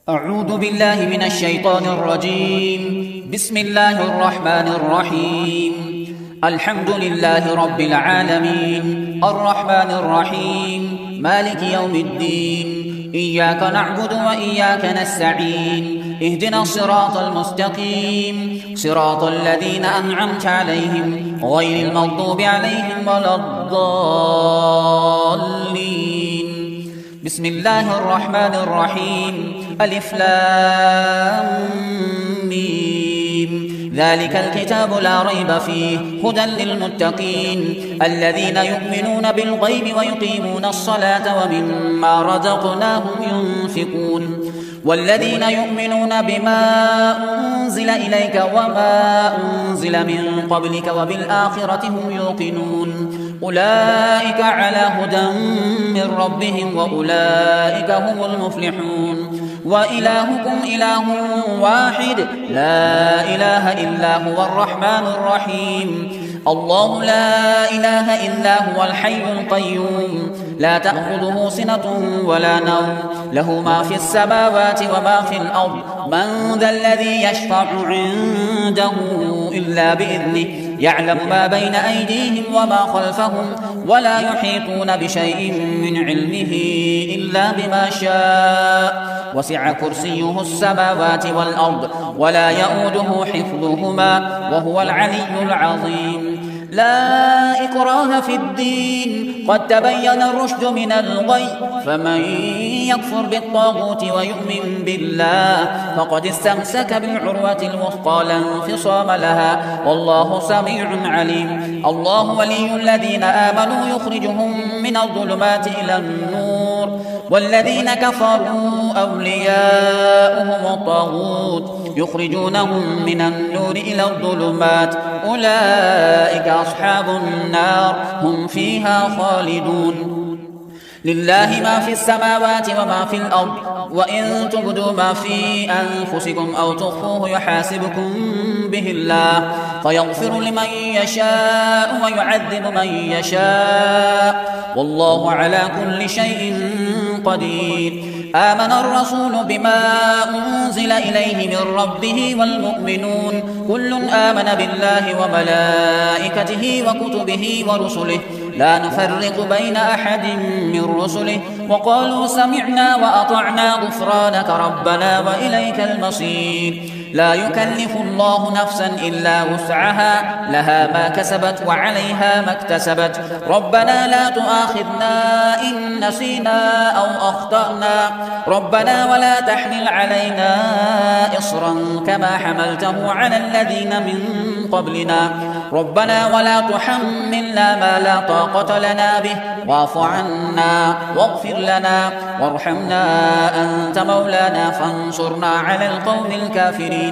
أعوذ بالله من الشيطان الرجيم. بسم الله الرحمن الرحيم. الحمد لله رب العالمين، الرحمن الرحيم، مالك يوم الدين. إياك نعبد وإياك نستعين. اهدنا الصراط المستقيم، صراط الذين أنعمت عليهم غير المغضوب عليهم ولا الضالين. بسم الله الرحمن الرحيم. ألف لام ميم. ذلك الكتاب لا ريب فيه هدى للمتقين الذين يؤمنون بالغيب ويقيمون الصلاة ومما رزقناهم ينفقون والذين يؤمنون بما أنزل إليك وما أنزل من قبلك وبالآخرة هم يوقنون أولئك على هدى من ربهم وأولئك هم المفلحون. وإلهكم إله واحد لا إله إلا هو الرحمن الرحيم. الله لا إله إلا هو الحي القيوم لا تأخذه سنة ولا نوم له ما في السماوات وما في الأرض. من ذا الذي يشفع عنده إلا بإذنه يعلم ما بين أيديهم وما خلفهم ولا يحيطون بشيء من علمه إلا بما شاء. وسع كرسيه السماوات والأرض ولا يؤوده حفظهما وهو العلي العظيم. لا إكراه في الدين قد تبين الرشد من الغي فمن يكفر بالطاغوت ويؤمن بالله فقد استمسك بالعروة الوثقى لا انفصام لها والله سميع عليم. الله ولي الذين آمنوا يخرجهم من الظلمات إلى النور والذين كفروا أولياؤهم الطاغوت يخرجونهم من النور إلى الظلمات أولئك أصحاب النار هم فيها خالدون. لله ما في السماوات وما في الأرض وإن تبدوا ما في أنفسكم أو تخفوه يحاسبكم به الله فيغفر لمن يشاء ويعذب من يشاء والله على كل شيء قدير. آمن الرسول بما أنزل إليه من ربه والمؤمنون كل آمن بالله وملائكته وكتبه ورسله لا نفرق بين أحد من رسله وقالوا سمعنا وأطعنا غفرانك ربنا وإليك المصير. لا يكلف الله نفسا إلا وسعها لها ما كسبت وعليها ما اكتسبت ربنا لا تؤاخذنا إن نسينا أو أخطأنا ربنا ولا تحمل علينا إصرا كما حملته على الذين من قبلنا ربنا ولا تحملنا ما لا طاقة لنا به واعف عنا واغفر لنا وارحمنا أنت مولانا فانصرنا على القوم الكافرين.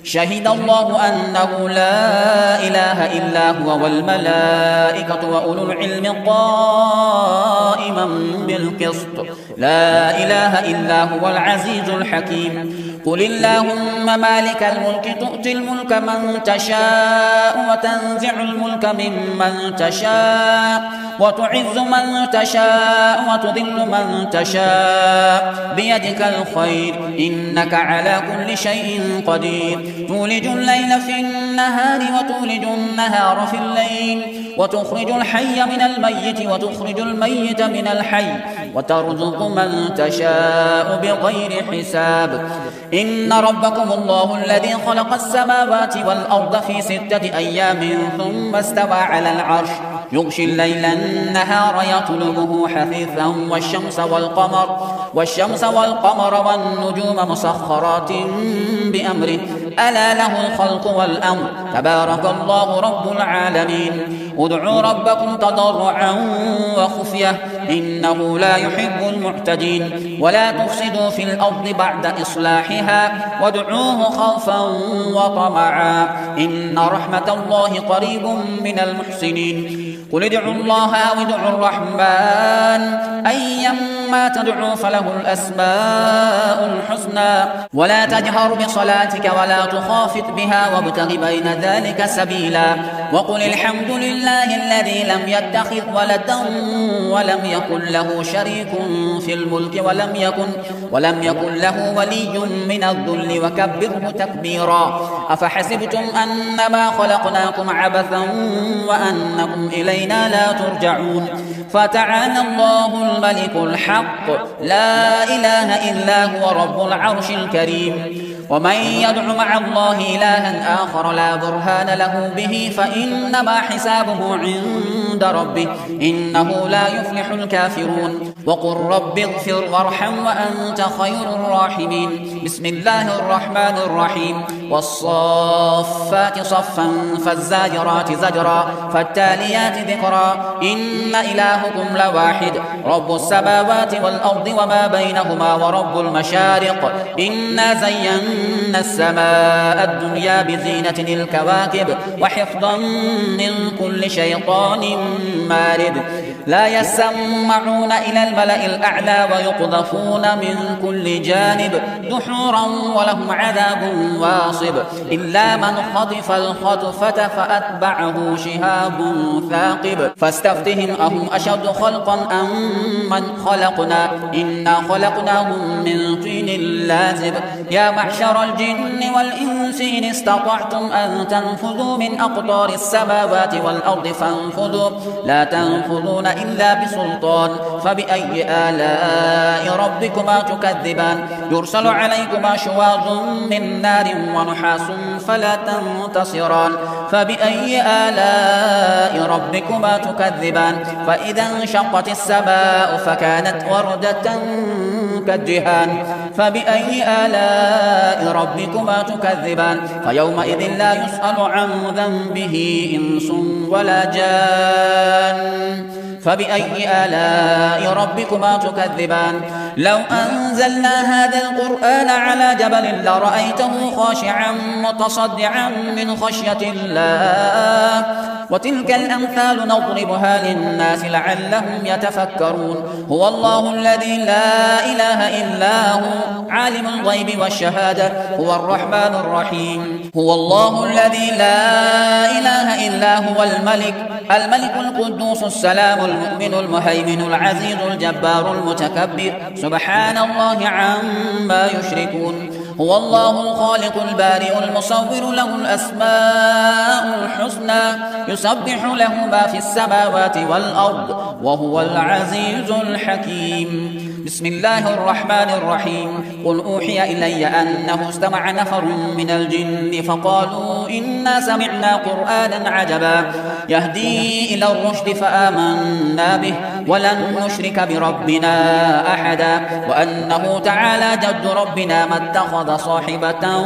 شهد الله أنه لا إله إلا هو والملائكة وأولو العلم قائما بالقسط لا إله إلا هو العزيز الحكيم. قل اللهم مالك الملك تؤتي الملك من تشاء وتنزع الملك ممن تشاء وتعز من تشاء وتذل من تشاء بيدك الخير إنك على كل شيء قدير. تولج الليل في النهار وتولج النهار في الليل وتخرج الحي من الميت وتخرج الميت من الحي وترزق من تشاء بغير حساب. إن ربكم الله الذي خلق السماوات والأرض في 6 أيام ثم استوى على العرش يغشي الليل النهار يطلبه حثيثا والشمس والقمر والنجوم مسخرات بأمره ألا له الخلق والأمر تبارك الله رب العالمين. ادعوا ربكم تضرعا وخفية إنه لا يحب المعتدين ولا تفسدوا في الأرض بعد إصلاحها وادعوه خوفا وطمعا إن رحمة الله قريب من المحسنين. قل ادعوا الله أو ادعوا الرحمن أيما تدعوا فله الأسماء الحسنى الحسنى ولا تجهر بصلاتك ولا تخافت بها وابتغ بين ذلك سبيلا وقل الحمد لله الذي لم يتخذ ولدا ولم يكن له شريك في الملك ولم يكن له ولي من الذل وكبره تكبيرا أفحسبتم أنما خلقناكم عبثا وأنكم إلينا لا ترجعون فتعالى الله الملك الحق لا إله إلا هو رب العرش الكريم ومن يدع مع الله إلها آخر لا برهان له به فإنما حسابه عند ربه إنه لا يفلح الكافرون وقل رب اغفر وارحم وأنت خير الراحمين بسم الله الرحمن الرحيم والصافات صفا فالزاجرات زجرا فالتاليات ذكرا إن إلهكم لواحد رب السماوات والأرض وما بينهما ورب المشارق إنا زينا السماء الدنيا بزينة الكواكب وحفظا من كل شيطان مارد لا يسمعون إلى الملأ الأعلى ويقذفون من كل جانب دحورا ولهم عذاب واصب إلا من خطف الخطفة فأتبعه شهاب ثاقب فاستفتهم أهم أشد خلقا أم من خلقنا إنا خلقناهم من طين لازب يا معشر الجن والإنس إن استطعتم أن تنفذوا من أقطار السماوات والأرض فانفذوا لا تنفذون إلا بسلطان فبأي آلاء ربكما تكذبان يرسل عليكما شواظ من نار ونحاس فلا تنتصران فبأي آلاء ربكما تكذبان فإذا انشقت السماء فكانت وردة كالدهان فبأي آلاء ربكما تكذبان فيومئذ لا يسأل عن ذنبه إنس ولا جان فبأي آلاء ربكما تكذبان لو أنزلنا هذا القرآن على جبل لرأيته خاشعا متصدعا من خشية الله وتلك الأمثال نضربها للناس لعلهم يتفكرون هو الله الذي لا إله إلا هو عالم الغيب والشهادة هو الرحمن الرحيم هو الله الذي لا إله إلا هو الملك القدوس السلام المؤمن المهيمن العزيز الجبار المتكبر سبحان الله عما يشركون هو الله الخالق البارئ المصور له الأسماء الحسنى يسبح له ما في السماوات والأرض وهو العزيز الحكيم بسم الله الرحمن الرحيم قل أوحي إلي أنه استمع نفر من الجن فقالوا إنا سمعنا قرآنا عجبا يهدي إلى الرشد فآمنا به ولن نشرك بربنا أحدا وأنه تعالى جد ربنا ما اتخذ صاحبة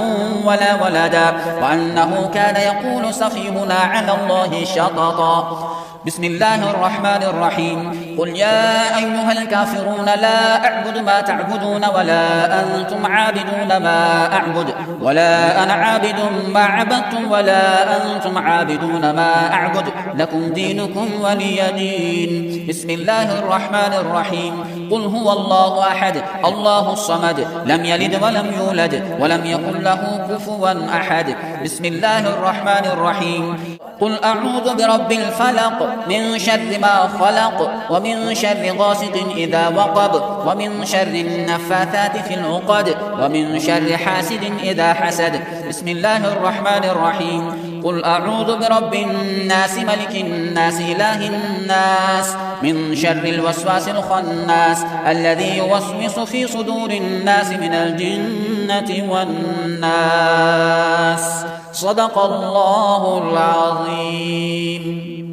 ولا ولدا وأنه كان يقول سفيهنا على الله شططا بسم الله الرحمن الرحيم قل يا أيها الكافرون لا أعبد ما تعبدون ولا أنتم عابدون ما أعبد ولا أنا عابد ما عبدتم ولا أنتم عابدون ما أعبد لكم دينكم ولي دين بسم الله الرحمن الرحيم قل هو الله أحد الله الصمد لم يلد ولم يولد ولم يكن له كفوا أحد بسم الله الرحمن الرحيم قل أعوذ برب الفلق من شر ما خلق ومن شر غاسق إذا وقب ومن شر النفاثات في العقد ومن شر حاسد إذا حسد بسم الله الرحمن الرحيم قل أعوذ برب الناس ملك الناس إله الناس من شر الوسواس الخناس الذي يوسوس في صدور الناس من الجنة والناس صدق الله العظيم.